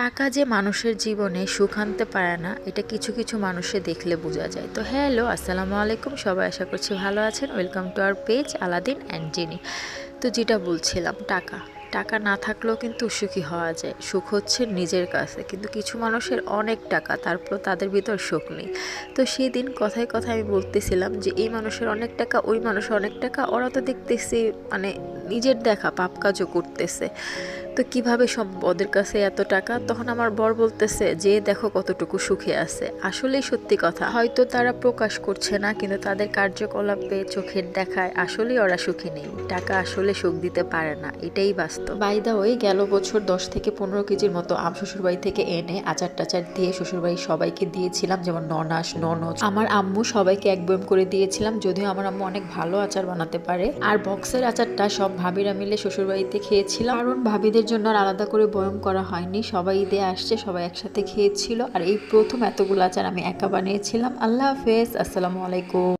টাকা যে মানুষের জীবনে সুখ আনতে পারে না, এটা কিছু কিছু মানুষে দেখলে বোঝা যায়। তো হ্যালো, আসসালামু আলাইকুম, সবাই আশা করছি ভালো আছেন। Welcome to our page Aladdin and genie. তো যেটা বলছিলাম, টাকা টাকা না থাকলেও কিন্তু সুখী হওয়া যায়। সুখ হচ্ছে নিজের কাছে, কিন্তু কিছু মানুষের অনেক টাকা, তারপর তাদের ভিতর সুখ নেই। তো সেই দিন কথায় কথায় আমি বলতেছিলাম যে এই মানুষের অনেক টাকা, ওই মানুষের অনেক টাকা, ওরা তো দেখতেছি মানে নিজের দেখা পাপ কাজও করতেছে। তো কিভাবে সব ওদের কাছে এত টাকা? তখন আমার বর বলতেছে যে দেখো কতটুকু সুখে আছে। আসলেই সত্যি কথা, হয়তো তারা প্রকাশ করছে না, কিন্তু তাদের কার্যকলাপে চোখের দেখায় আসলেই ওরা সুখী নেই। টাকা আসলে সুখ দিতে পারে না, এটাই বাস্তব। বাই দা ওয়ে, গেল বছর 10 থেকে 15 কেজির মতো আম শ্বশুরবাড়ি থেকে এনে আচার টাচার দিয়ে শ্বশুরবাড়ির সবাইকে দিয়েছিলাম, যেমন ননাস ননদ আমার আম্মু সবাইকে এক বয়ম করে দিয়েছিলাম। যদিও আমার আম্মু অনেক ভালো আচার বানাতে পারে। আর বক্সের আচারটা সব ভাবিরা মিলে শ্বশুরবাড়িতে খেয়েছিলাম, কারণ ভাবিদের জন্য আর আলাদা করে বয়ম করা হয়নি। সবাই ঈদে আসছে, সবাই একসাথে খেয়েছিল। আর এই প্রথম এতগুলো আচার আমি একা বানিয়েছিলাম। আল্লাহ হাফেজ, আসসালামু আলাইকুম।